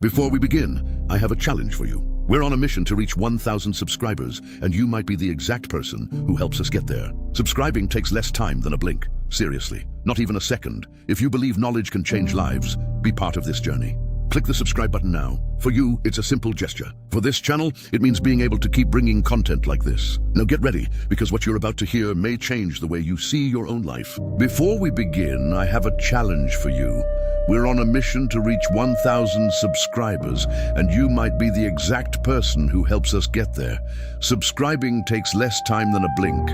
Before we begin, I have a challenge for you. We're on a mission to reach 1,000 subscribers, and you might be the exact person who helps us get there. Subscribing takes less time than a blink. Seriously, not even a second. If you believe knowledge can change lives, be part of this journey. Click the subscribe button now. For you, it's a simple gesture. For this channel, it means being able to keep bringing content like this. Now get ready, because what you're about to hear may change the way you see your own life. Before we begin, I have a challenge for you. We're on a mission to reach 1,000 subscribers, and you might be the exact person who helps us get there. Subscribing takes less time than a blink.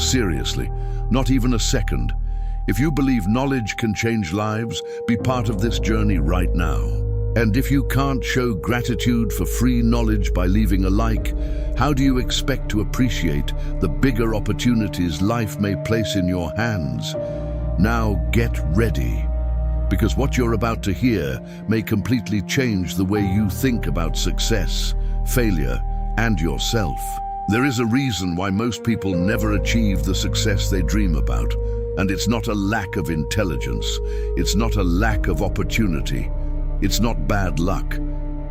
Seriously, not even a second. If you believe knowledge can change lives, be part of this journey right now. And if you can't show gratitude for free knowledge by leaving a like, how do you expect to appreciate the bigger opportunities life may place in your hands? Now get ready, because what you're about to hear may completely change the way you think about success, failure, and yourself. There is a reason why most people never achieve the success they dream about, and it's not a lack of intelligence, it's not a lack of opportunity, it's not bad luck,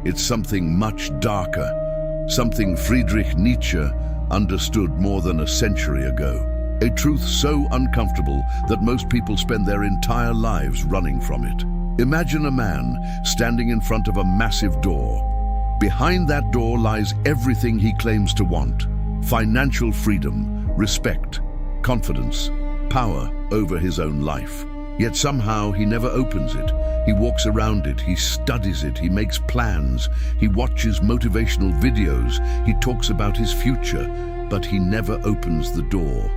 it's something much darker, something Friedrich Nietzsche understood more than a century ago. A truth so uncomfortable that most people spend their entire lives running from it. Imagine a man standing in front of a massive door. Behind that door lies everything he claims to want: financial freedom, respect, confidence, power over his own life. Yet somehow he never opens it. He walks around it, he studies it, he makes plans, he watches motivational videos, he talks about his future, but he never opens the door.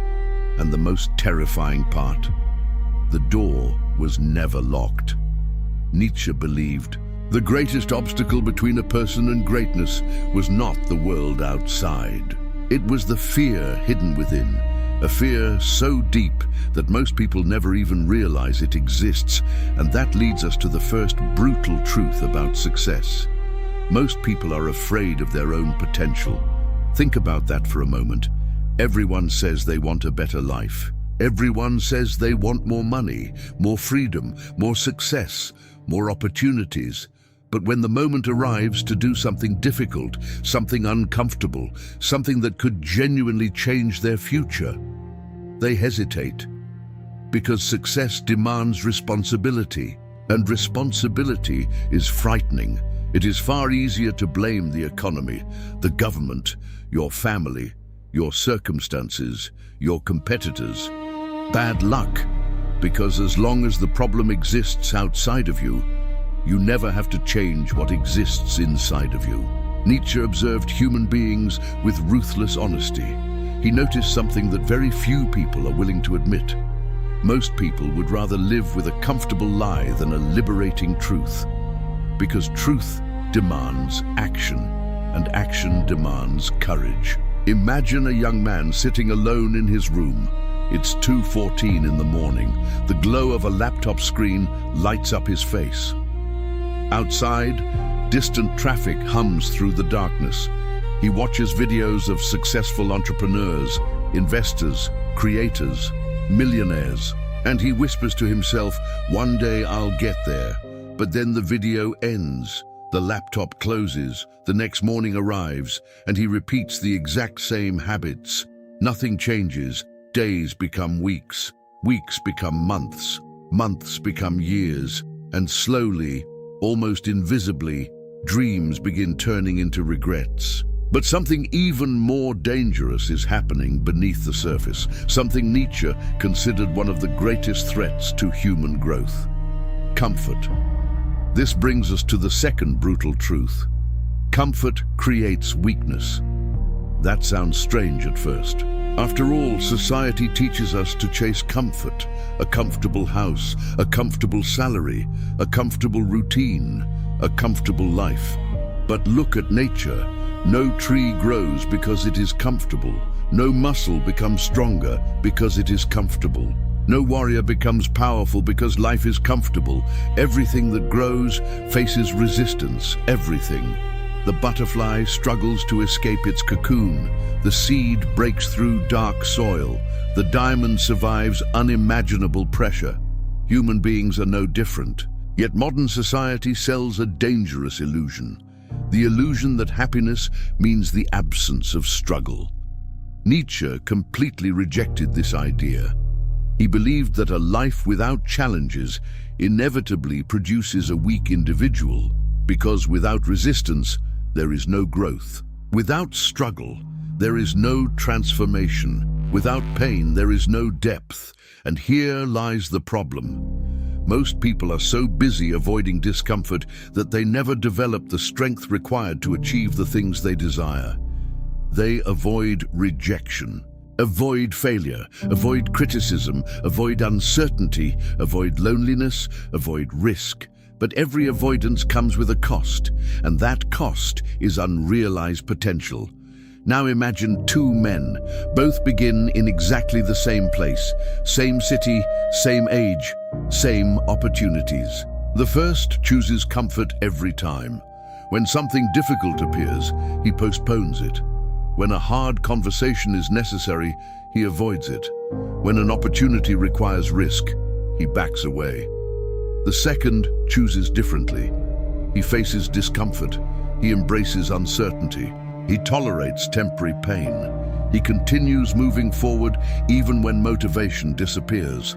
And the most terrifying part, the door was never locked. Nietzsche believed the greatest obstacle between a person and greatness was not the world outside. It was the fear hidden within, a fear so deep that most people never even realize it exists. And that leads us to the first brutal truth about success. Most people are afraid of their own potential. Think about that for a moment. Everyone says they want a better life. Everyone says they want more money, more freedom, more success, more opportunities. But when the moment arrives to do something difficult, something uncomfortable, something that could genuinely change their future, they hesitate. Because success demands responsibility, and responsibility is frightening. It is far easier to blame the economy, the government, your family, your circumstances, your competitors. Bad luck, because as long as the problem exists outside of you, you never have to change what exists inside of you. Nietzsche observed human beings with ruthless honesty. He noticed something that very few people are willing to admit. Most people would rather live with a comfortable lie than a liberating truth, because truth demands action, and action demands courage. Imagine a young man sitting alone in his room. It's 2:14 in the morning. The glow of a laptop screen lights up his face. Outside, distant traffic hums through the darkness. He watches videos of successful entrepreneurs, investors, creators, millionaires, and he whispers to himself, "One day I'll get there." But then the video ends. The laptop closes, the next morning arrives, and he repeats the exact same habits. Nothing changes. Days become weeks, weeks become months, months become years, and slowly, almost invisibly, dreams begin turning into regrets. But something even more dangerous is happening beneath the surface, something Nietzsche considered one of the greatest threats to human growth: comfort. This brings us to the second brutal truth. Comfort creates weakness. That sounds strange at first. After all, society teaches us to chase comfort, a comfortable house, a comfortable salary, a comfortable routine, a comfortable life. But look at nature. No tree grows because it is comfortable. No muscle becomes stronger because it is comfortable. No warrior becomes powerful because life is comfortable. Everything that grows faces resistance, everything. The butterfly struggles to escape its cocoon. The seed breaks through dark soil. The diamond survives unimaginable pressure. Human beings are no different. Yet modern society sells a dangerous illusion, the illusion that happiness means the absence of struggle. Nietzsche completely rejected this idea. He believed that a life without challenges inevitably produces a weak individual, because without resistance, there is no growth. Without struggle, there is no transformation. Without pain, there is no depth. And here lies the problem. Most people are so busy avoiding discomfort that they never develop the strength required to achieve the things they desire. They avoid rejection, avoid failure, avoid criticism, avoid uncertainty, avoid loneliness, avoid risk. But every avoidance comes with a cost, and that cost is unrealized potential. Now imagine two men. Both begin in exactly the same place, same city, same age, same opportunities. The first chooses comfort every time. When something difficult appears, he postpones it. When a hard conversation is necessary, he avoids it. When an opportunity requires risk, he backs away. The second chooses differently. He faces discomfort. He embraces uncertainty. He tolerates temporary pain. He continues moving forward even when motivation disappears.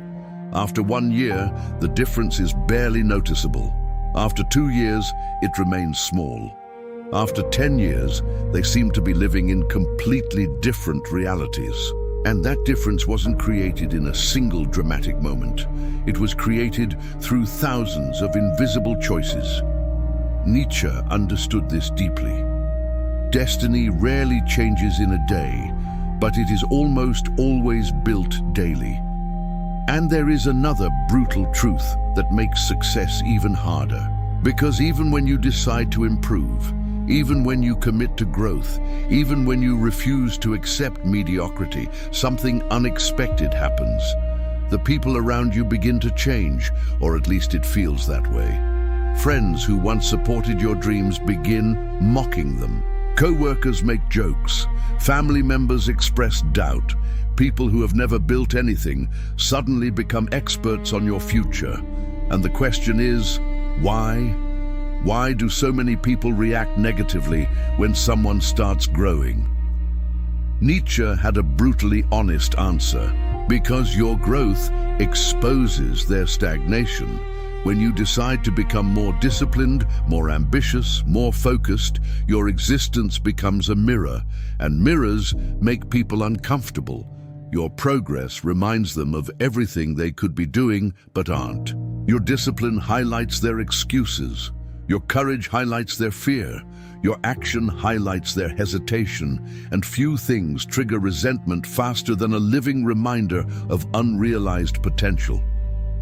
After 1 year, the difference is barely noticeable. After 2 years, it remains small. After 10 years, they seem to be living in completely different realities. And that difference wasn't created in a single dramatic moment. It was created through thousands of invisible choices. Nietzsche understood this deeply. Destiny rarely changes in a day, but it is almost always built daily. And there is another brutal truth that makes success even harder. Because even when you decide to improve, even when you commit to growth, even when you refuse to accept mediocrity, something unexpected happens. The people around you begin to change, or at least it feels that way. Friends who once supported your dreams begin mocking them. Co-workers make jokes. Family members express doubt. People who have never built anything suddenly become experts on your future. And the question is, why? Why do so many people react negatively when someone starts growing? Nietzsche had a brutally honest answer. Because your growth exposes their stagnation. When you decide to become more disciplined, more ambitious, more focused, your existence becomes a mirror, and mirrors make people uncomfortable. Your progress reminds them of everything they could be doing but aren't. Your discipline highlights their excuses. Your courage highlights their fear. Your action highlights their hesitation. And few things trigger resentment faster than a living reminder of unrealized potential.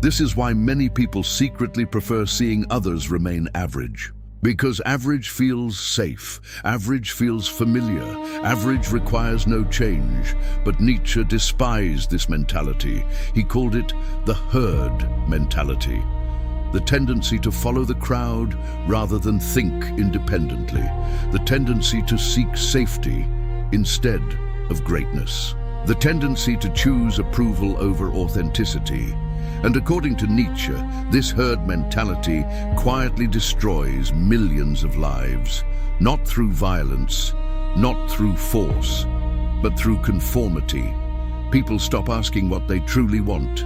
This is why many people secretly prefer seeing others remain average. Because average feels safe, average feels familiar, average requires no change. But Nietzsche despised this mentality. He called it the herd mentality. The tendency to follow the crowd rather than think independently. The tendency to seek safety instead of greatness. The tendency to choose approval over authenticity. And according to Nietzsche, this herd mentality quietly destroys millions of lives, not through violence, not through force, but through conformity. People stop asking what they truly want.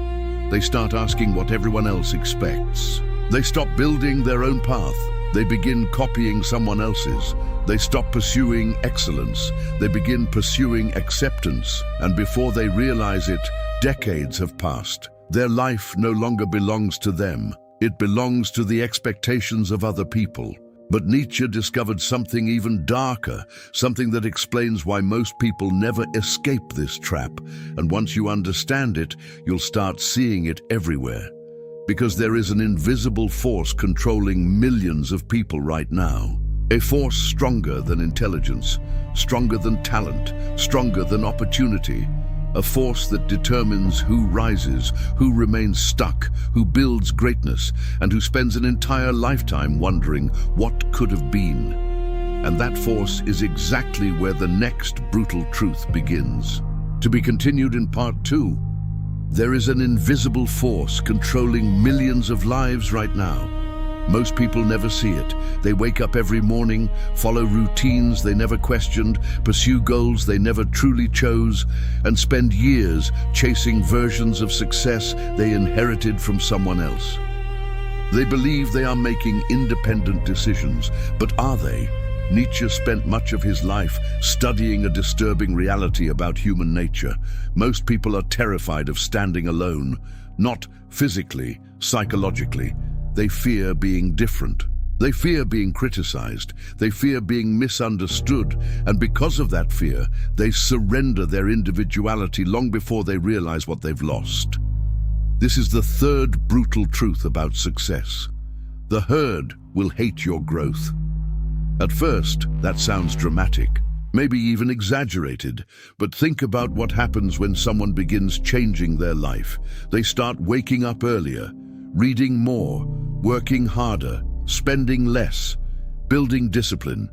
They start asking what everyone else expects. They stop building their own path. They begin copying someone else's. They stop pursuing excellence. They begin pursuing acceptance. And before they realize it, decades have passed. Their life no longer belongs to them. It belongs to the expectations of other people. But Nietzsche discovered something even darker, something that explains why most people never escape this trap. And once you understand it, you'll start seeing it everywhere. Because there is an invisible force controlling millions of people right now. A force stronger than intelligence, stronger than talent, stronger than opportunity. A force that determines who rises, who remains stuck, who builds greatness, and who spends an entire lifetime wondering what could have been. And that force is exactly where the next brutal truth begins. To be continued in part 2. There is an invisible force controlling millions of lives right now. Most people never see it. They wake up every morning, follow routines they never questioned, pursue goals they never truly chose, and spend years chasing versions of success they inherited from someone else. They believe they are making independent decisions, but are they? Nietzsche spent much of his life studying a disturbing reality about human nature. Most people are terrified of standing alone, not physically, psychologically. They fear being different. They fear being criticized. They fear being misunderstood. And because of that fear, they surrender their individuality long before they realize what they've lost. This is the third brutal truth about success. The herd will hate your growth. At first, that sounds dramatic, maybe even exaggerated, but think about what happens when someone begins changing their life. They start waking up earlier, reading more, working harder, spending less, building discipline,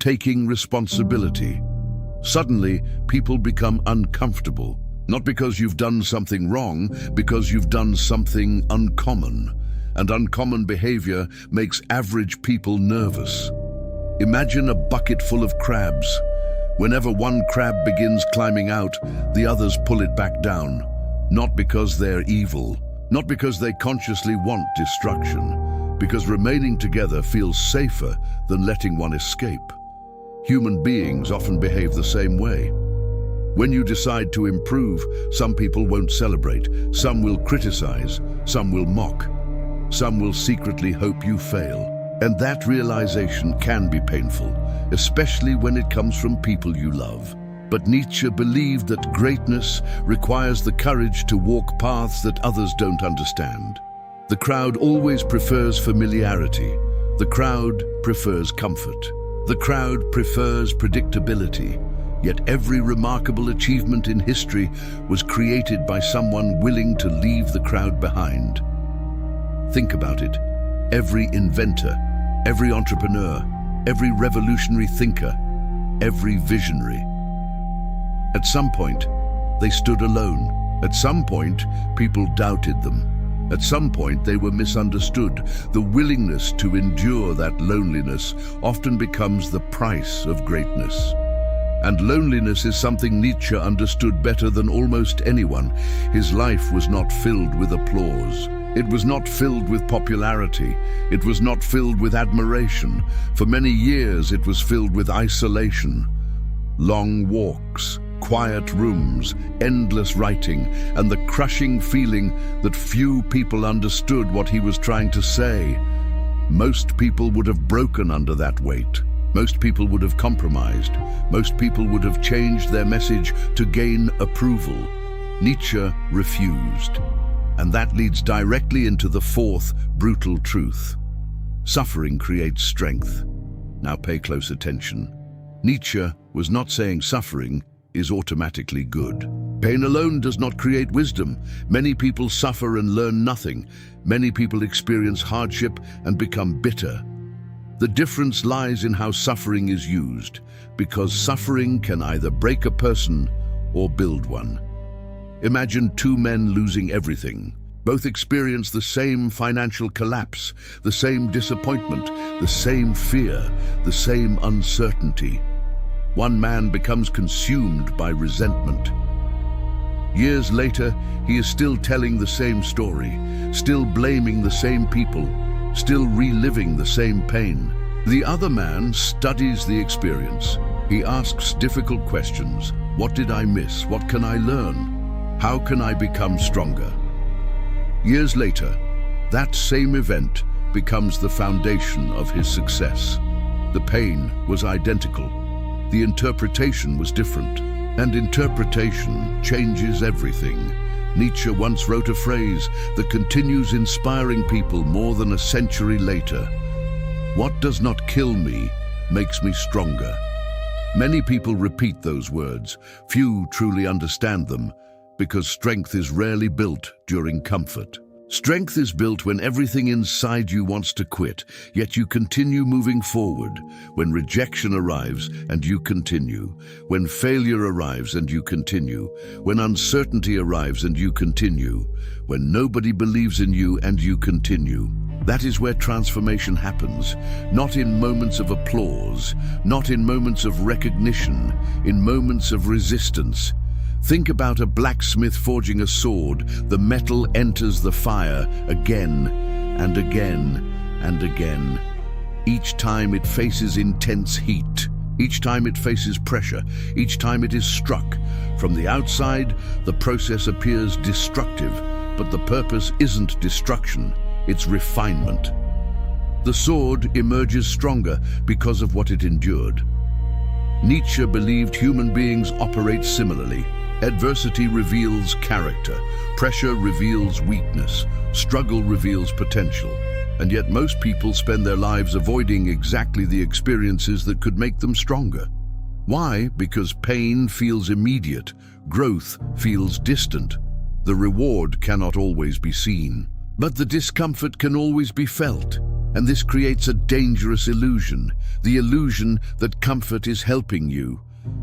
taking responsibility. Suddenly, people become uncomfortable, not because you've done something wrong, because you've done something uncommon. And uncommon behavior makes average people nervous. Imagine a bucket full of crabs. Whenever one crab begins climbing out, the others pull it back down, not because they're evil, not because they consciously want destruction, because remaining together feels safer than letting one escape. Human beings often behave the same way. When you decide to improve, some people won't celebrate, some will criticize, some will mock, some will secretly hope you fail. And that realization can be painful, especially when it comes from people you love. But Nietzsche believed that greatness requires the courage to walk paths that others don't understand. The crowd always prefers familiarity. The crowd prefers comfort. The crowd prefers predictability. Yet every remarkable achievement in history was created by someone willing to leave the crowd behind. Think about it. Every inventor, every entrepreneur, every revolutionary thinker, every visionary. At some point, they stood alone. At some point, people doubted them. At some point, they were misunderstood. The willingness to endure that loneliness often becomes the price of greatness. And loneliness is something Nietzsche understood better than almost anyone. His life was not filled with applause. It was not filled with popularity. It was not filled with admiration. For many years, it was filled with isolation. Long walks, quiet rooms, endless writing, and the crushing feeling that few people understood what he was trying to say. Most people would have broken under that weight. Most people would have compromised. Most people would have changed their message to gain approval. Nietzsche refused. And that leads directly into the fourth brutal truth. Suffering creates strength. Now pay close attention. Nietzsche was not saying suffering is automatically good. Pain alone does not create wisdom. Many people suffer and learn nothing. Many people experience hardship and become bitter. The difference lies in how suffering is used, because suffering can either break a person or build one. Imagine two men losing everything. Both experience the same financial collapse, the same disappointment, the same fear, the same uncertainty. One man becomes consumed by resentment. Years later, he is still telling the same story, still blaming the same people, still reliving the same pain. The other man studies the experience. He asks difficult questions. What did I miss? What can I learn? How can I become stronger? Years later, that same event becomes the foundation of his success. The pain was identical. The interpretation was different. And interpretation changes everything. Nietzsche once wrote a phrase that continues inspiring people more than a century later. What does not kill me makes me stronger. Many people repeat those words. Few truly understand them, because strength is rarely built during comfort. Strength is built when everything inside you wants to quit, yet you continue moving forward. When rejection arrives and you continue. When failure arrives and you continue. When uncertainty arrives and you continue. When nobody believes in you and you continue. That is where transformation happens, not in moments of applause, not in moments of recognition, in moments of resistance. Think about a blacksmith forging a sword. The metal enters the fire again and again and again. Each time it faces intense heat. Each time it faces pressure. Each time it is struck. From the outside, the process appears destructive, but the purpose isn't destruction, it's refinement. The sword emerges stronger because of what it endured. Nietzsche believed human beings operate similarly. Adversity reveals character, pressure reveals weakness, struggle reveals potential. And yet most people spend their lives avoiding exactly the experiences that could make them stronger. Why? Because pain feels immediate, growth feels distant. The reward cannot always be seen. But the discomfort can always be felt. And this creates a dangerous illusion, the illusion that comfort is helping you.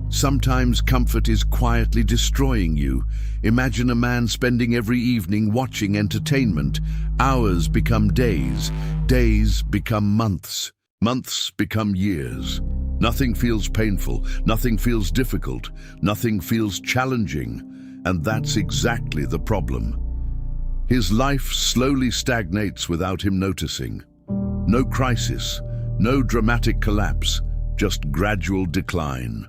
Sometimes comfort is quietly destroying you. Imagine a man spending every evening watching entertainment. Hours become days, days become months, months become years. Nothing feels painful, nothing feels difficult, nothing feels challenging. And that's exactly the problem. His life slowly stagnates without him noticing. No crisis, no dramatic collapse, just gradual decline.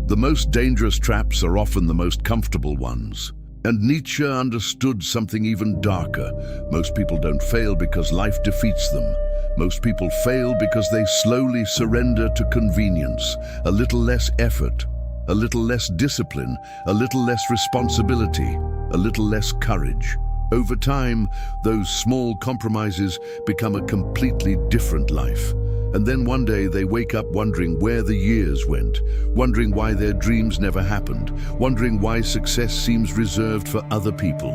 The most dangerous traps are often the most comfortable ones. And Nietzsche understood something even darker. Most people don't fail because life defeats them. Most people fail because they slowly surrender to convenience, a little less effort, a little less discipline, a little less responsibility, a little less courage. Over time, those small compromises become a completely different life. And then one day they wake up wondering where the years went, wondering why their dreams never happened, wondering why success seems reserved for other people.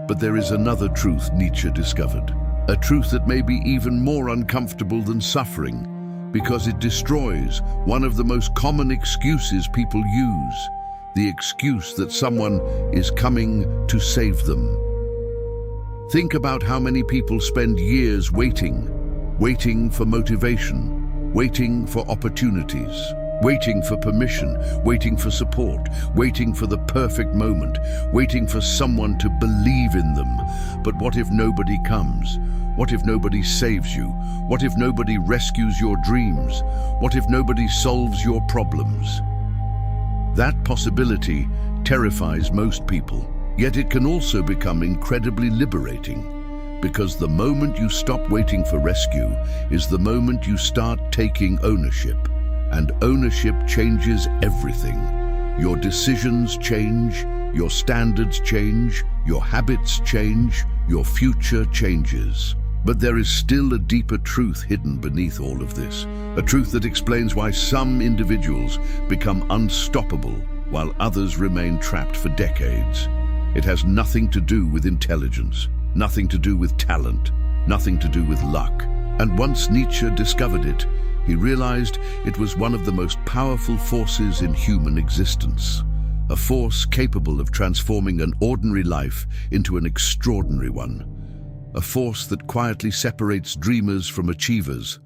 But there is another truth Nietzsche discovered, a truth that may be even more uncomfortable than suffering, because it destroys one of the most common excuses people use, the excuse that someone is coming to save them. Think about how many people spend years waiting for motivation, waiting for opportunities, waiting for permission, waiting for support, waiting for the perfect moment, waiting for someone to believe in them. But what if nobody comes? What if nobody saves you? What if nobody rescues your dreams? What if nobody solves your problems? That possibility terrifies most people, yet it can also become incredibly liberating. Because the moment you stop waiting for rescue is the moment you start taking ownership. And ownership changes everything. Your decisions change, your standards change, your habits change, your future changes. But there is still a deeper truth hidden beneath all of this. A truth that explains why some individuals become unstoppable while others remain trapped for decades. It has nothing to do with intelligence. Nothing to do with talent, nothing to do with luck. And once Nietzsche discovered it, he realized it was one of the most powerful forces in human existence. A force capable of transforming an ordinary life into an extraordinary one. A force that quietly separates dreamers from achievers.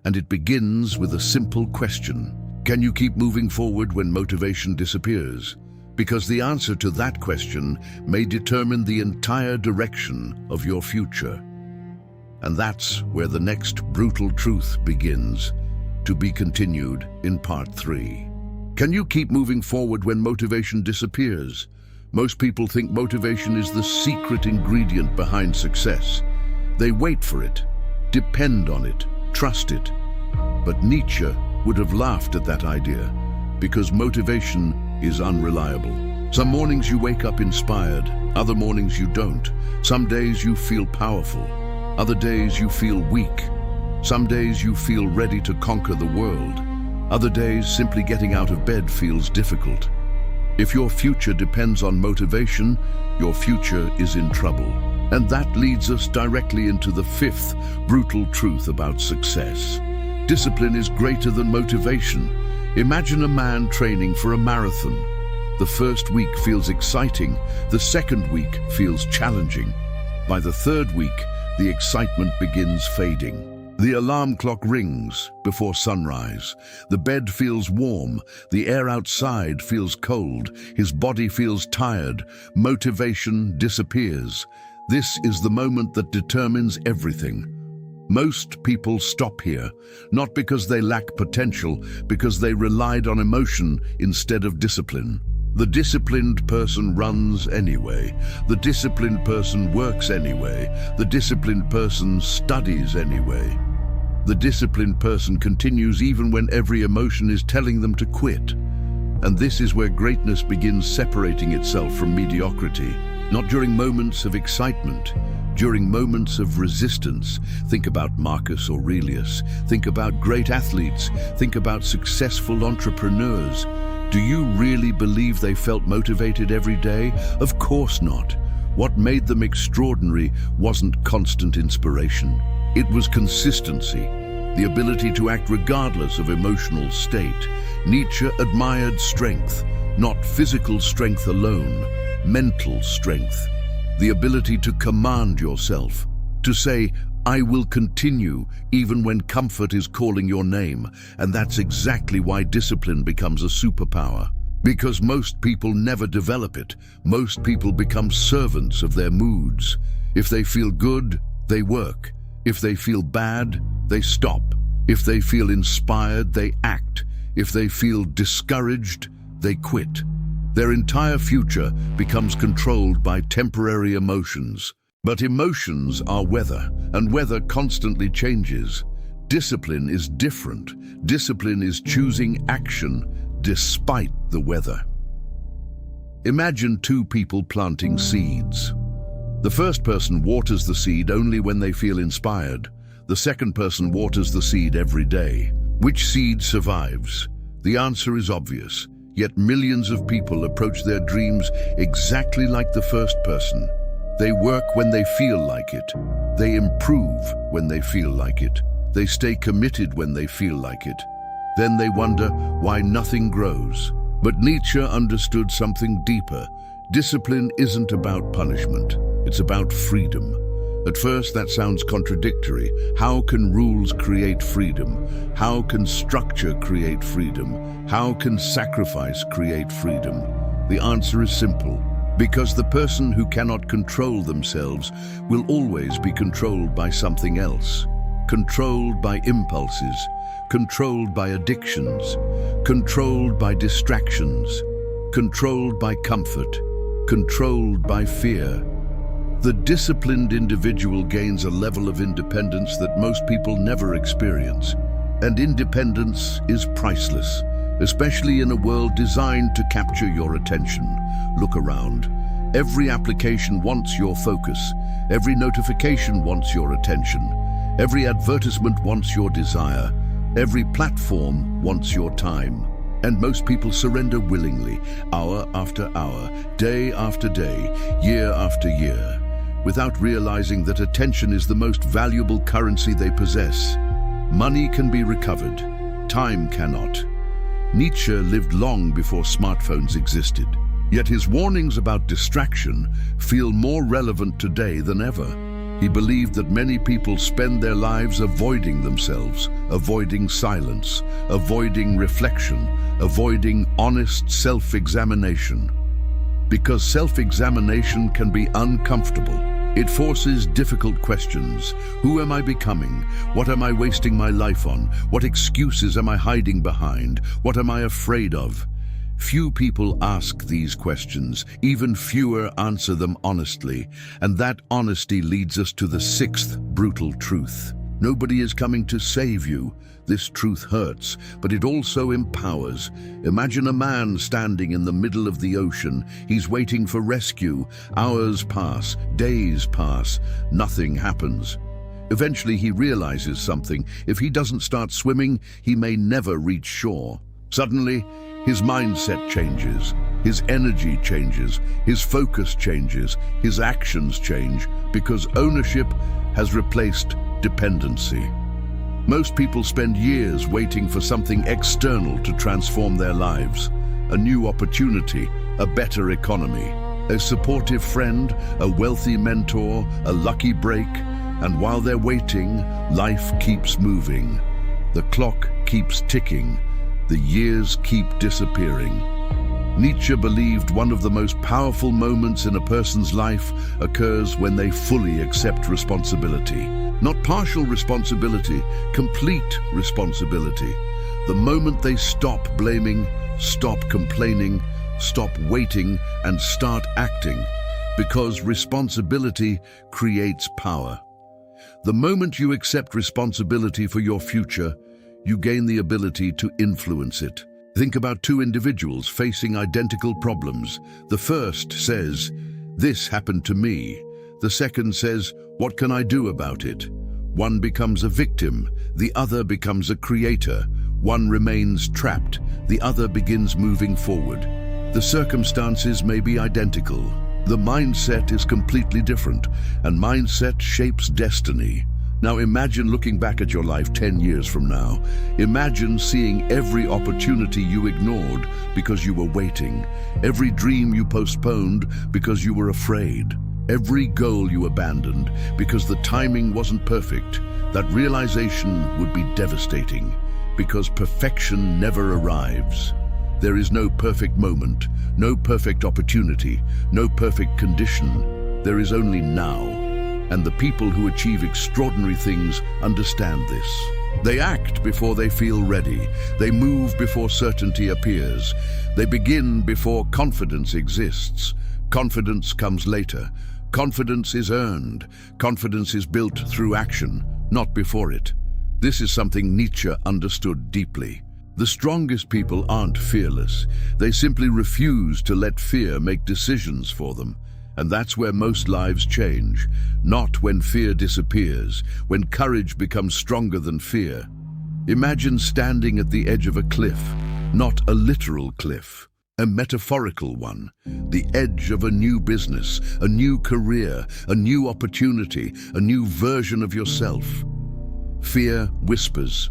And it begins with a simple question. Can you keep moving forward when motivation disappears? Because the answer to that question may determine the entire direction of your future. And that's where the next brutal truth begins, to be continued in part 3. Can you keep moving forward when motivation disappears? Most people think motivation is the secret ingredient behind success. They wait for it, depend on it, trust it. But Nietzsche would have laughed at that idea, because motivation is unreliable. Some mornings you wake up inspired, other mornings you don't. Some days you feel powerful, other days you feel weak. Some days you feel ready to conquer the world. Other days simply getting out of bed feels difficult. If your future depends on motivation, your future is in trouble. And that leads us directly into the 5th brutal truth about success. Discipline is greater than motivation. Imagine a man training for a marathon. The first week feels exciting, the second week feels challenging. By the third week, the excitement begins fading. The alarm clock rings before sunrise. The bed feels warm, the air outside feels cold, his body feels tired, motivation disappears. This is the moment that determines everything. Most people stop here, not because they lack potential, because they relied on emotion instead of discipline. The disciplined person runs anyway. The disciplined person works anyway. The disciplined person studies anyway. The disciplined person continues even when every emotion is telling them to quit. And this is where greatness begins separating itself from mediocrity. Not during moments of excitement, during moments of resistance. Think about Marcus Aurelius. Think about great athletes. Think about successful entrepreneurs. Do you really believe they felt motivated every day? Of course not. What made them extraordinary wasn't constant inspiration. It was consistency, the ability to act regardless of emotional state. Nietzsche admired strength, not physical strength alone, mental strength. The ability to command yourself, to say, I will continue even when comfort is calling your name. And that's exactly why discipline becomes a superpower. Because most people never develop it. Most people become servants of their moods. If they feel good, they work. If they feel bad, they stop. If they feel inspired, they act. If they feel discouraged, they quit. Their entire future becomes controlled by temporary emotions. But emotions are weather, and weather constantly changes. Discipline is different. Discipline is choosing action despite the weather. Imagine two people planting seeds. The first person waters the seed only when they feel inspired. The second person waters the seed every day. Which seed survives? The answer is obvious, yet millions of people approach their dreams exactly like the first person. They work when they feel like it. They improve when they feel like it. They stay committed when they feel like it. Then they wonder why nothing grows. But Nietzsche understood something deeper. Discipline isn't about punishment. It's about freedom. At first, that sounds contradictory. How can rules create freedom? How can structure create freedom? How can sacrifice create freedom? The answer is simple. Because the person who cannot control themselves will always be controlled by something else. Controlled by impulses, controlled by addictions, controlled by distractions, controlled by comfort, controlled by fear. The disciplined individual gains a level of independence that most people never experience. And independence is priceless, especially in a world designed to capture your attention. Look around. Every application wants your focus. Every notification wants your attention. Every advertisement wants your desire. Every platform wants your time. And most people surrender willingly, hour after hour, day after day, year after year, without realizing that attention is the most valuable currency they possess. Money can be recovered, time cannot. Nietzsche lived long before smartphones existed, yet his warnings about distraction feel more relevant today than ever. He believed that many people spend their lives avoiding themselves, avoiding silence, avoiding reflection, avoiding honest self-examination. Because self-examination can be uncomfortable. It forces difficult questions. Who am I becoming? What am I wasting my life on? What excuses am I hiding behind? What am I afraid of? Few people ask these questions. Even fewer answer them honestly. And that honesty leads us to the sixth brutal truth. Nobody is coming to save you. This truth hurts, but it also empowers. Imagine a man standing in the middle of the ocean. He's waiting for rescue. Hours pass, days pass, nothing happens. Eventually he realizes something. If he doesn't start swimming, he may never reach shore. Suddenly, his mindset changes, his energy changes, his focus changes, his actions change, because ownership has replaced dependency. Most people spend years waiting for something external to transform their lives. A new opportunity, a better economy, a supportive friend, a wealthy mentor, a lucky break. And while they're waiting, life keeps moving. The clock keeps ticking. The years keep disappearing. Nietzsche believed one of the most powerful moments in a person's life occurs when they fully accept responsibility. Not partial responsibility, complete responsibility. The moment they stop blaming, stop complaining, stop waiting, and start acting. Because responsibility creates power. The moment you accept responsibility for your future, you gain the ability to influence it. Think about two individuals facing identical problems. The first says, "This happened to me." The second says, "What can I do about it?" One becomes a victim, the other becomes a creator. One remains trapped, the other begins moving forward. The circumstances may be identical. The mindset is completely different, and mindset shapes destiny. Now imagine looking back at your life 10 years from now. Imagine seeing every opportunity you ignored because you were waiting, every dream you postponed because you were afraid, every goal you abandoned because the timing wasn't perfect. That realization would be devastating, because perfection never arrives. There is no perfect moment, no perfect opportunity, no perfect condition. There is only now. And the people who achieve extraordinary things understand this. They act before they feel ready. They move before certainty appears. They begin before confidence exists. Confidence comes later. Confidence is earned. Confidence is built through action, not before it. This is something Nietzsche understood deeply. The strongest people aren't fearless. They simply refuse to let fear make decisions for them. And that's where most lives change. Not when fear disappears, when courage becomes stronger than fear. Imagine standing at the edge of a cliff, not a literal cliff, a metaphorical one. The edge of a new business, a new career, a new opportunity, a new version of yourself. Fear whispers,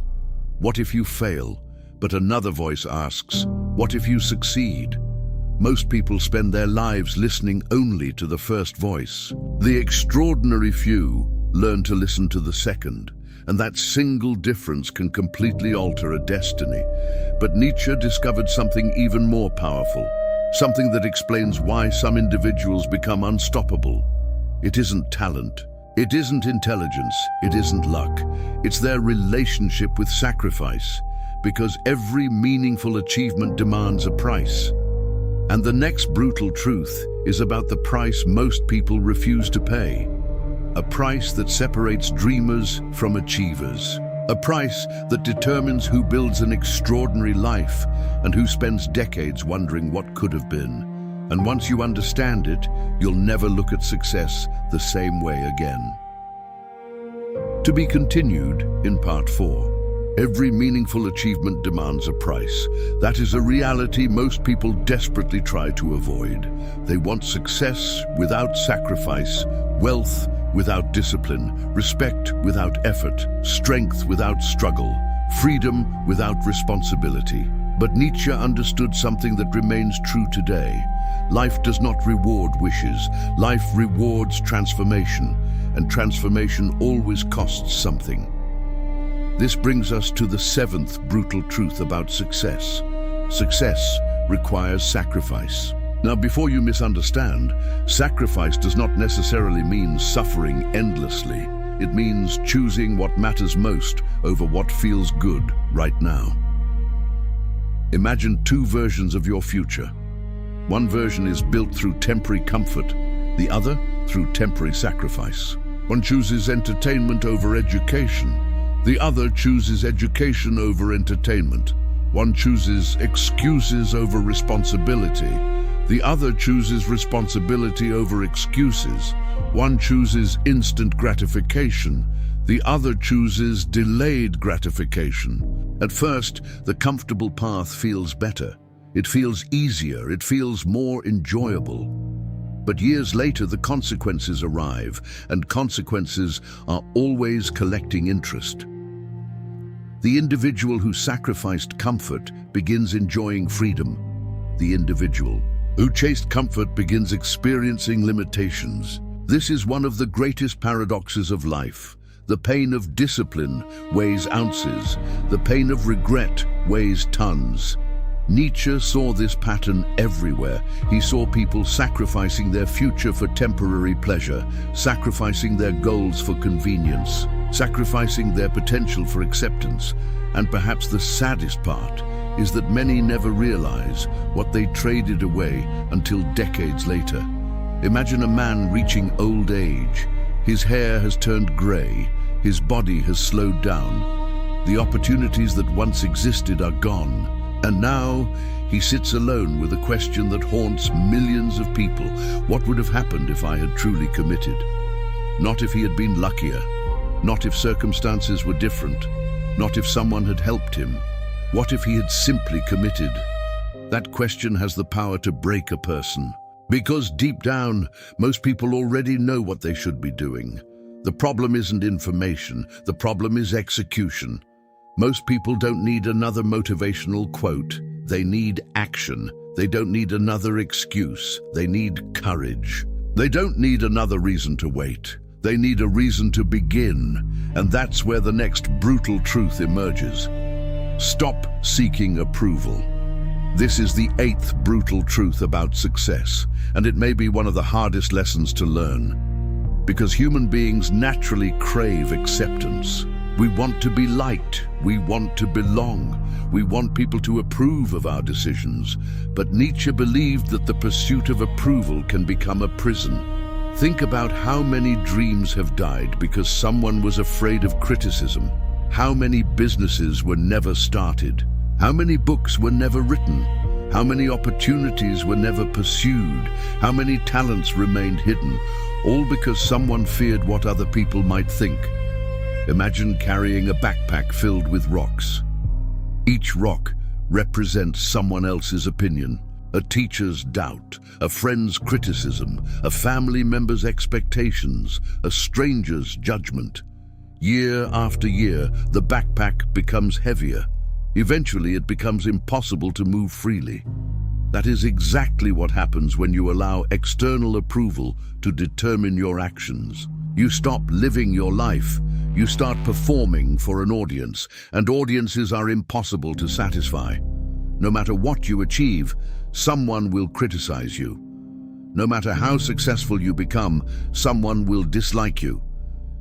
"What if you fail?" But another voice asks, "What if you succeed?" Most people spend their lives listening only to the first voice. The extraordinary few learn to listen to the second, and that single difference can completely alter a destiny. But Nietzsche discovered something even more powerful, something that explains why some individuals become unstoppable. It isn't talent, it isn't intelligence, it isn't luck. It's their relationship with sacrifice, because every meaningful achievement demands a price. And the next brutal truth is about the price most people refuse to pay. A price that separates dreamers from achievers. A price that determines who builds an extraordinary life and who spends decades wondering what could have been. And once you understand it, you'll never look at success the same way again. To be continued in Part 4. Every meaningful achievement demands a price. That is a reality most people desperately try to avoid. They want success without sacrifice, wealth without discipline, respect without effort, strength without struggle, freedom without responsibility. But Nietzsche understood something that remains true today. Life does not reward wishes. Life rewards transformation, and transformation always costs something. This brings us to the seventh brutal truth about success. Success requires sacrifice. Now, before you misunderstand, sacrifice does not necessarily mean suffering endlessly. It means choosing what matters most over what feels good right now. Imagine two versions of your future. One version is built through temporary comfort, the other through temporary sacrifice. One chooses entertainment over education. The other chooses education over entertainment. One chooses excuses over responsibility. The other chooses responsibility over excuses. One chooses instant gratification. The other chooses delayed gratification. At first, the comfortable path feels better. It feels easier. It feels more enjoyable. But years later, the consequences arrive, and consequences are always collecting interest. The individual who sacrificed comfort begins enjoying freedom. The individual who chased comfort begins experiencing limitations. This is one of the greatest paradoxes of life. The pain of discipline weighs ounces. The pain of regret weighs tons. Nietzsche saw this pattern everywhere. He saw people sacrificing their future for temporary pleasure, sacrificing their goals for convenience, sacrificing their potential for acceptance. And perhaps the saddest part is that many never realize what they traded away until decades later. Imagine a man reaching old age. His hair has turned grey, his body has slowed down. The opportunities that once existed are gone. And now, he sits alone with a question that haunts millions of people. What would have happened if I had truly committed? Not if he had been luckier. Not if circumstances were different. Not if someone had helped him. What if he had simply committed? That question has the power to break a person. Because deep down, most people already know what they should be doing. The problem isn't information. The problem is execution. Most people don't need another motivational quote. They need action. They don't need another excuse. They need courage. They don't need another reason to wait. They need a reason to begin. And that's where the next brutal truth emerges. Stop seeking approval. This is the 8th brutal truth about success, and it may be one of the hardest lessons to learn. Because human beings naturally crave acceptance. We want to be liked. We want to belong. We want people to approve of our decisions. But Nietzsche believed that the pursuit of approval can become a prison. Think about how many dreams have died because someone was afraid of criticism. How many businesses were never started? How many books were never written? How many opportunities were never pursued? How many talents remained hidden? All because someone feared what other people might think. Imagine carrying a backpack filled with rocks. Each rock represents someone else's opinion, a teacher's doubt, a friend's criticism, a family member's expectations, a stranger's judgment. Year after year, the backpack becomes heavier. Eventually, it becomes impossible to move freely. That is exactly what happens when you allow external approval to determine your actions. You stop living your life. You start performing for an audience, and audiences are impossible to satisfy. No matter what you achieve, someone will criticize you. No matter how successful you become, someone will dislike you.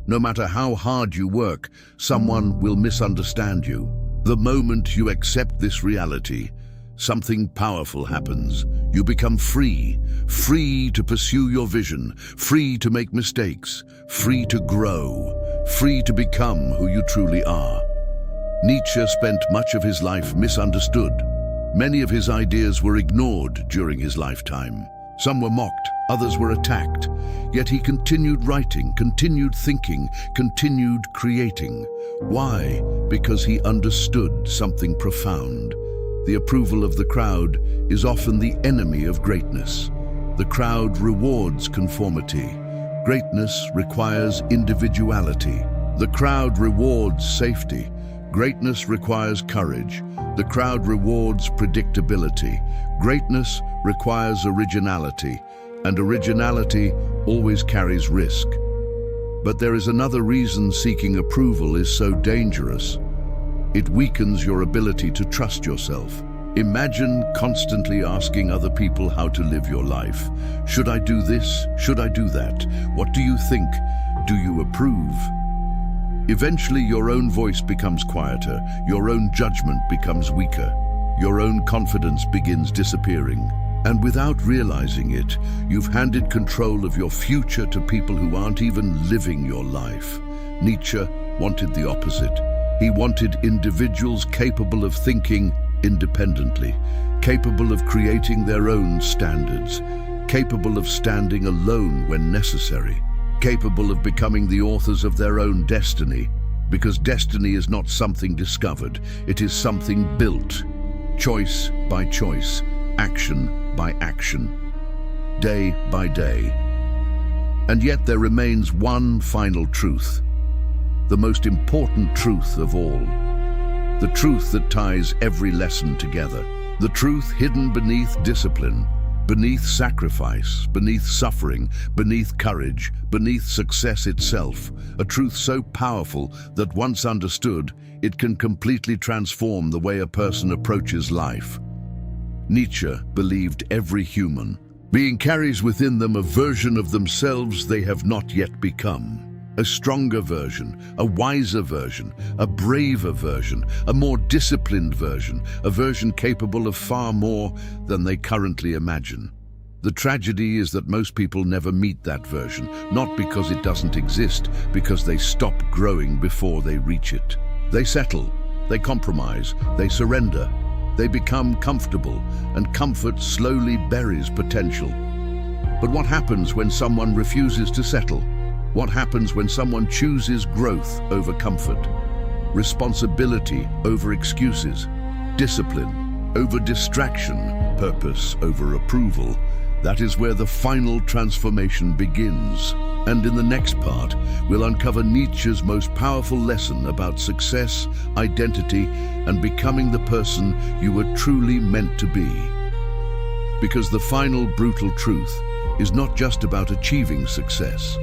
No matter how hard you work, someone will misunderstand you. The moment you accept this reality, something powerful happens. You become free, free to pursue your vision, free to make mistakes, free to grow, free to become who you truly are. Nietzsche spent much of his life misunderstood. Many of his ideas were ignored during his lifetime. Some were mocked, others were attacked. Yet he continued writing, continued thinking, continued creating. Why? Because he understood something profound. The approval of the crowd is often the enemy of greatness. The crowd rewards conformity. Greatness requires individuality. The crowd rewards safety. Greatness requires courage. The crowd rewards predictability. Greatness requires originality, and originality always carries risk. But there is another reason seeking approval is so dangerous. It weakens your ability to trust yourself. Imagine constantly asking other people how to live your life. Should I do this? Should I do that? What do you think? Do you approve? Eventually, your own voice becomes quieter, your own judgment becomes weaker, your own confidence begins disappearing. And without realizing it, you've handed control of your future to people who aren't even living your life. Nietzsche wanted the opposite. He wanted individuals capable of thinking independently, capable of creating their own standards, capable of standing alone when necessary, capable of becoming the authors of their own destiny, because destiny is not something discovered, it is something built, choice by choice, action by action, day by day. And yet there remains one final truth, the most important truth of all, the truth that ties every lesson together, the truth hidden beneath discipline, Beneath sacrifice, beneath suffering, beneath courage, beneath success itself, a truth so powerful that once understood, it can completely transform the way a person approaches life. Nietzsche believed every human being carries within them a version of themselves they have not yet become. A stronger version, a wiser version, a braver version, a more disciplined version, a version capable of far more than they currently imagine. The tragedy is that most people never meet that version, not because it doesn't exist, because they stop growing before they reach it. They settle, they compromise, they surrender, they become comfortable, and comfort slowly buries potential. But what happens when someone refuses to settle? What happens when someone chooses growth over comfort, responsibility over excuses, discipline over distraction, purpose over approval? That is where the final transformation begins. And in the next part, we'll uncover Nietzsche's most powerful lesson about success, identity, and becoming the person you were truly meant to be. Because the final brutal truth is not just about achieving success.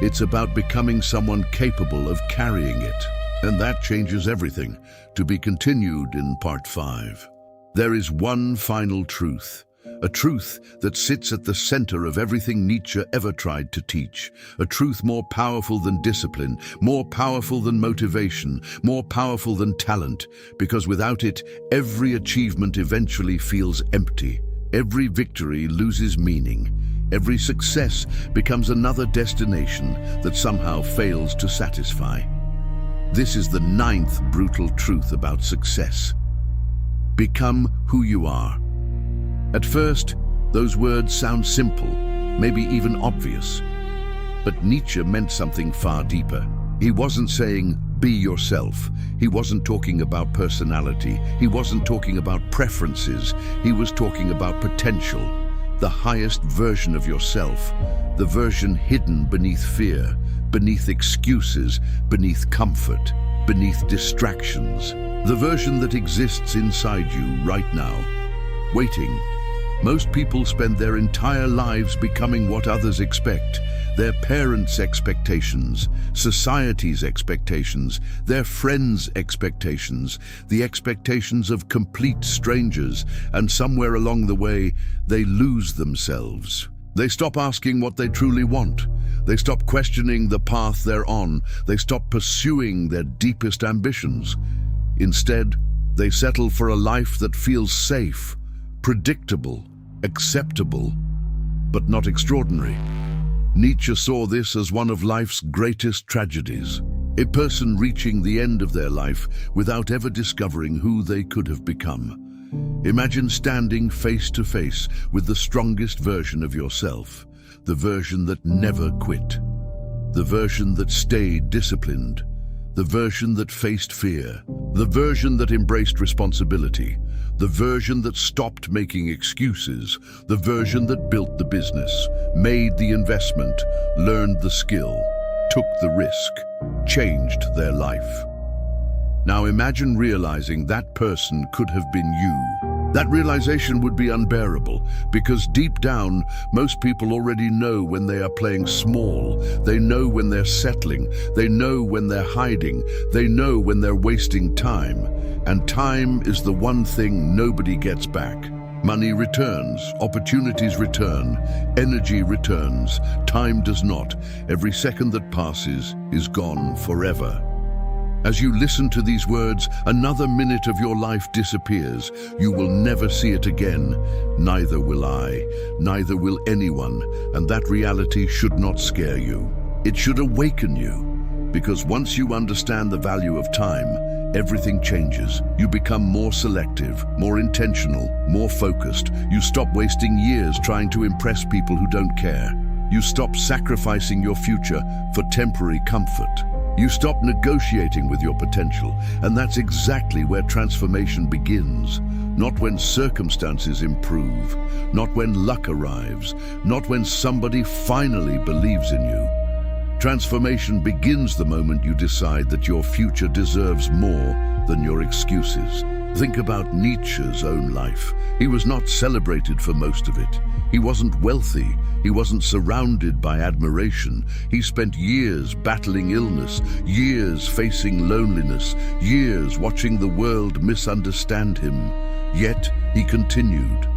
It's about becoming someone capable of carrying it. And that changes everything. To be continued in part 5. There is one final truth. A truth that sits at the center of everything Nietzsche ever tried to teach. A truth more powerful than discipline, more powerful than motivation, more powerful than talent. Because without it, every achievement eventually feels empty. Every victory loses meaning. Every success becomes another destination that somehow fails to satisfy. This is the 9th brutal truth about success. Become who you are. At first, those words sound simple, maybe even obvious. But Nietzsche meant something far deeper. He wasn't saying, be yourself. He wasn't talking about personality. He wasn't talking about preferences. He was talking about potential. The highest version of yourself, the version hidden beneath fear, beneath excuses, beneath comfort, beneath distractions. The version that exists inside you right now, waiting. Most people spend their entire lives becoming what others expect, their parents' expectations, society's expectations, their friends' expectations, the expectations of complete strangers, and somewhere along the way, they lose themselves. They stop asking what they truly want. They stop questioning the path they're on. They stop pursuing their deepest ambitions. Instead, they settle for a life that feels safe, predictable, acceptable, but not extraordinary. Nietzsche saw this as one of life's greatest tragedies. A person reaching the end of their life without ever discovering who they could have become. Imagine standing face to face with the strongest version of yourself, the version that never quit, the version that stayed disciplined, the version that faced fear, the version that embraced responsibility, the version that stopped making excuses, the version that built the business, made the investment, learned the skill, took the risk, changed their life. Now imagine realizing that person could have been you. That realization would be unbearable, because deep down, most people already know when they are playing small. They know when they're settling. They know when they're hiding. They know when they're wasting time. And time is the one thing nobody gets back. Money returns, opportunities return, energy returns, time does not. Every second that passes is gone forever. As you listen to these words, another minute of your life disappears. You will never see it again. Neither will I, neither will anyone, and that reality should not scare you. It should awaken you, because once you understand the value of time, everything changes. You become more selective, more intentional, more focused. You stop wasting years trying to impress people who don't care. You stop sacrificing your future for temporary comfort. You stop negotiating with your potential, and that's exactly where transformation begins. Not when circumstances improve, not when luck arrives, not when somebody finally believes in you. Transformation begins the moment you decide that your future deserves more than your excuses. Think about Nietzsche's own life. He was not celebrated for most of it. He wasn't wealthy. He wasn't surrounded by admiration. He spent years battling illness, years facing loneliness, years watching the world misunderstand him. Yet he continued.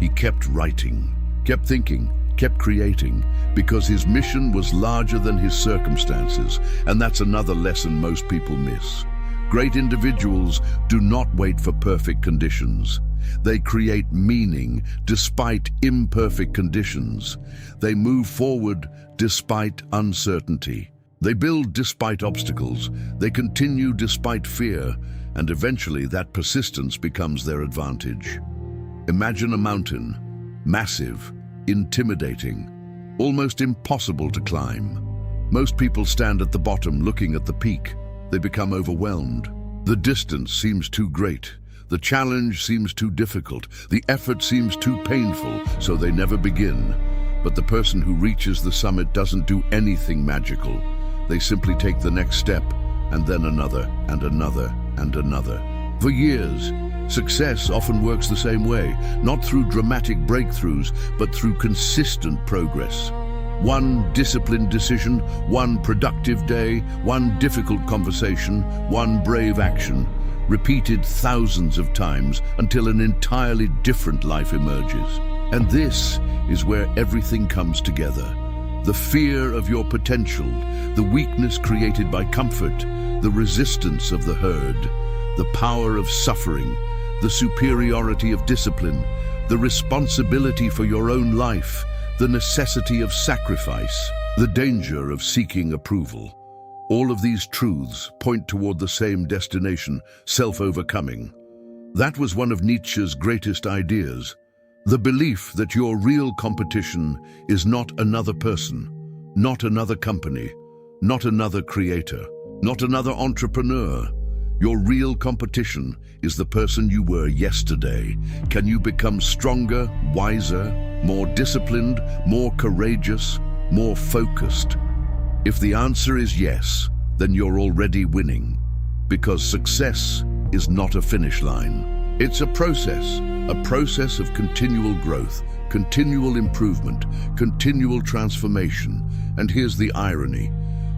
He kept writing, kept thinking, kept creating, because his mission was larger than his circumstances, and that's another lesson most people miss. Great individuals do not wait for perfect conditions. They create meaning despite imperfect conditions. They move forward despite uncertainty. They build despite obstacles. They continue despite fear, and eventually that persistence becomes their advantage. Imagine a mountain, massive, intimidating, almost impossible to climb. Most people stand at the bottom looking at the peak. They become overwhelmed. The distance seems too great. The challenge seems too difficult. The effort seems too painful, so they never begin. But the person who reaches the summit doesn't do anything magical. They simply take the next step, and then another, and another, and another. For years, success often works the same way, not through dramatic breakthroughs, but through consistent progress. One disciplined decision, one productive day, one difficult conversation, one brave action, repeated thousands of times until an entirely different life emerges. And this is where everything comes together. The fear of your potential, the weakness created by comfort, the resistance of the herd, the power of suffering, the superiority of discipline, the responsibility for your own life, the necessity of sacrifice, the danger of seeking approval. All of these truths point toward the same destination, self-overcoming. That was one of Nietzsche's greatest ideas. The belief that your real competition is not another person, not another company, not another creator, not another entrepreneur. Your real competition is the person you were yesterday. Can you become stronger, wiser, more disciplined, more courageous, more focused? If the answer is yes, then you're already winning, because success is not a finish line. It's a process of continual growth, continual improvement, continual transformation. And here's the irony.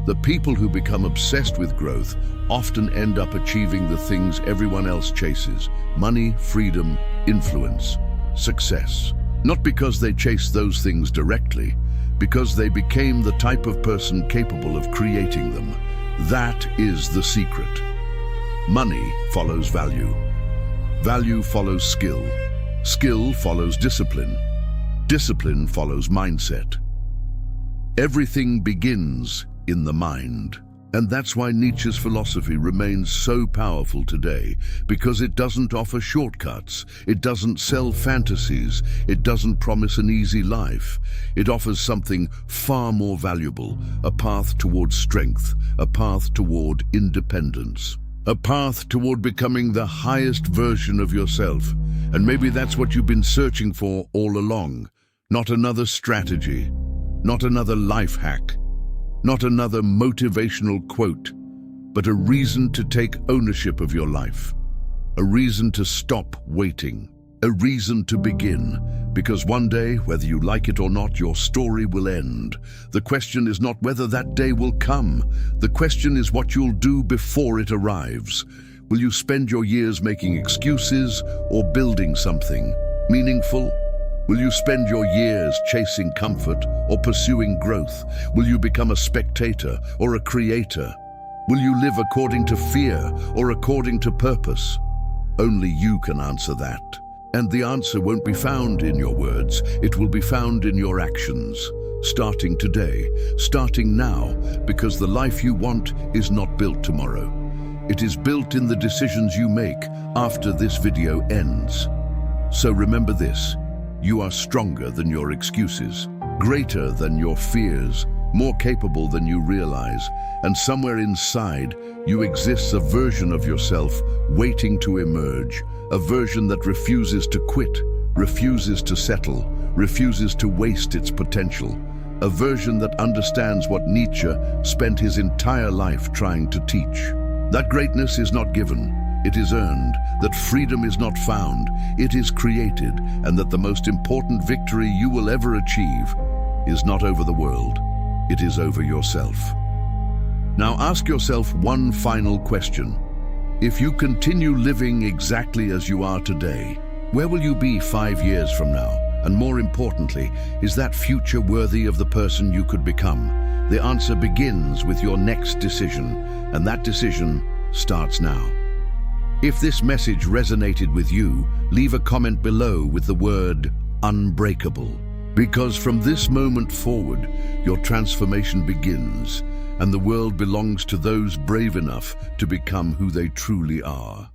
The people who become obsessed with growth often end up achieving the things everyone else chases: money, freedom, influence, success. Not because they chased those things directly, because they became the type of person capable of creating them. That is the secret. Money follows value. Value follows skill. Skill follows discipline. Discipline follows mindset. Everything begins in the mind. And that's why Nietzsche's philosophy remains so powerful today, because it doesn't offer shortcuts, it doesn't sell fantasies, it doesn't promise an easy life. It offers something far more valuable, a path toward strength, a path toward independence, a path toward becoming the highest version of yourself. And maybe that's what you've been searching for all along. Not another strategy, not another life hack, not another motivational quote, but a reason to take ownership of your life, a reason to stop waiting, a reason to begin, because one day, whether you like it or not, your story will end. The question is not whether that day will come. The question is what you'll do before it arrives. Will you spend your years making excuses or building something meaningful? Will you spend your years chasing comfort or pursuing growth? Will you become a spectator or a creator? Will you live according to fear or according to purpose? Only you can answer that. And the answer won't be found in your words, it will be found in your actions. Starting today, starting now, because the life you want is not built tomorrow. It is built in the decisions you make after this video ends. So remember this. You are stronger than your excuses, greater than your fears, more capable than you realize, and somewhere inside you exists a version of yourself waiting to emerge, a version that refuses to quit, refuses to settle, refuses to waste its potential, a version that understands what Nietzsche spent his entire life trying to teach. That greatness is not given, it is earned, that freedom is not found, it is created, and that the most important victory you will ever achieve is not over the world, it is over yourself. Now ask yourself one final question. If you continue living exactly as you are today, where will you be 5 years from now? And more importantly, is that future worthy of the person you could become? The answer begins with your next decision, and that decision starts now. If this message resonated with you, leave a comment below with the word unbreakable. Because from this moment forward, your transformation begins, and the world belongs to those brave enough to become who they truly are.